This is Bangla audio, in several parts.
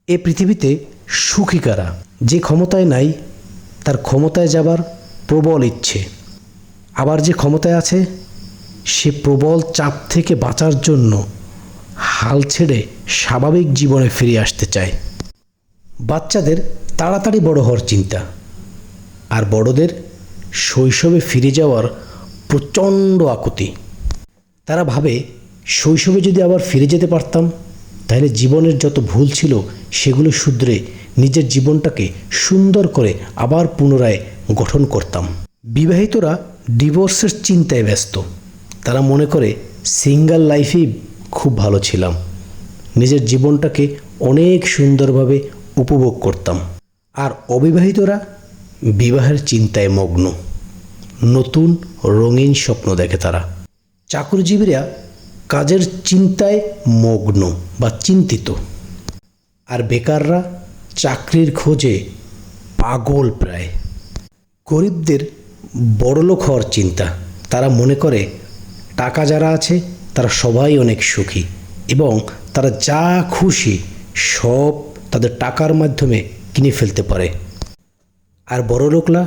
এ পৃথিবীতে সুখী কারা? যে ক্ষমতায় নাই তার ক্ষমতায় যাবার প্রবল ইচ্ছে, আবার যে ক্ষমতায় আছে সে প্রবল চাপ থেকে বাঁচার জন্য হাল ছেড়ে স্বাভাবিক জীবনে ফিরে আসতে চায়। বাচ্চাদের তাড়াতাড়ি বড় হওয়ার চিন্তা, আর বড়দের শৈশবে ফিরে যাওয়ার প্রচণ্ড আকুতি। তারা ভাবে শৈশবে যদি আবার ফিরে যেতে পারতাম তাহলে জীবনের যত ভুল ছিল সেগুলো শুধরে নিজের জীবনটাকে সুন্দর করে আবার পুনরায় গঠন করতাম। বিবাহিতরা ডিভোর্সের চিন্তায় ব্যস্ত। তারা মনে করে সিঙ্গেল লাইফেই খুব ভালো ছিলাম, নিজের জীবনটাকে অনেক সুন্দরভাবে উপভোগ করতাম। আর অবিবাহিতরা বিবাহের চিন্তায় মগ্ন, নতুন রঙিন স্বপ্ন দেখে তারা। চাকরিজীবীরা কাজের চিন্তায় মগ্ন বা চিন্তিত, আর বেকাররা চাকরির খোঁজে পাগল প্রায়। গরিবদের বড়লোক হওয়ার চিন্তা। তারা মনে করে টাকা যারা আছে তারা সবাই অনেক সুখী এবং তারা যা খুশি সব তাদের টাকার মাধ্যমে কিনে ফেলতে পারে। আর বড়লোকরা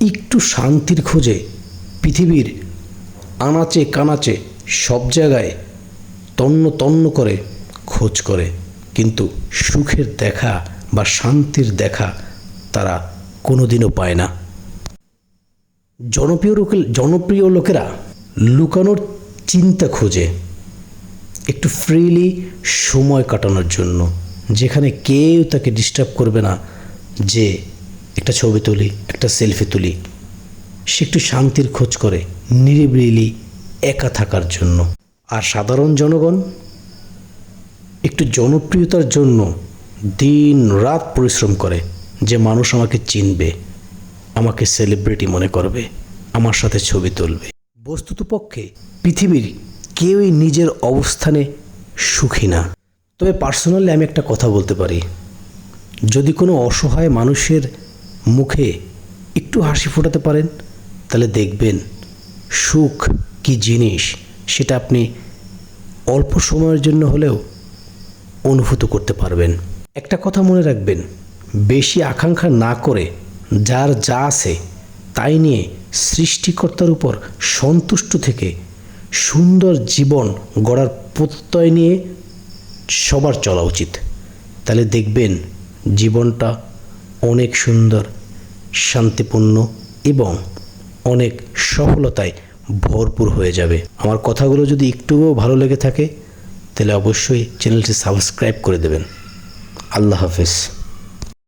একটু শান্তির খোঁজে পৃথিবীর আনাচে কানাচে সব জায়গায় তন্ন তন্ন করে খোঁজ করে, কিন্তু সুখের দেখা বা শান্তির দেখা তারা কোনোদিনও পায় না। জনপ্রিয় লোকেরা লুকানোর চিন্তা খোঁজে একটু ফ্রিলি সময় কাটানোর জন্য, যেখানে কেউ তাকে ডিস্টার্ব করবে না, যে একটা ছবি তুলি, একটা সেলফি তুলি। সে একটু শান্তির খোঁজ করে নিরিবিলি একা থাকার জন্য। আর সাধারণ জনগণ একটু জনপ্রিয়তার জন্য দিন রাত পরিশ্রম করে, যে মানুষ আমাকে চিনবে, আমাকে সেলিব্রিটি মনে করবে, আমার সাথে ছবি তুলবে। বস্তুতপক্ষে পৃথিবীর কেউই নিজের অবস্থানে সুখী না। তবে পার্সোনালি আমি একটা কথা বলতে পারি, যদি কোনো অসহায় মানুষের মুখে একটু হাসি ফোটাতে পারেন তাহলে দেখবেন সুখ কি জিনিস সেটা আপনি অল্প সময়ের জন্য হলেও অনুভূত করতে পারবেন। একটা কথা মনে রাখবেন, বেশি আকাঙ্ক্ষা না করে যার যা আছে তাই নিয়ে সৃষ্টিকর্তার উপর সন্তুষ্ট থেকে সুন্দর জীবন গড়ার প্রত্যয় নিয়ে সবার চলা উচিত। তাহলে দেখবেন জীবনটা অনেক সুন্দর, শান্তিপূর্ণ এবং অনেক সফলতায় ভরপুর হয়ে যাবে। আমার কথাগুলো যদি একটুও ভালো লেগে থাকে তাহলে অবশ্যই চ্যানেলটি সাবস্ক্রাইব করে দেবেন। আল্লাহ হাফেজ।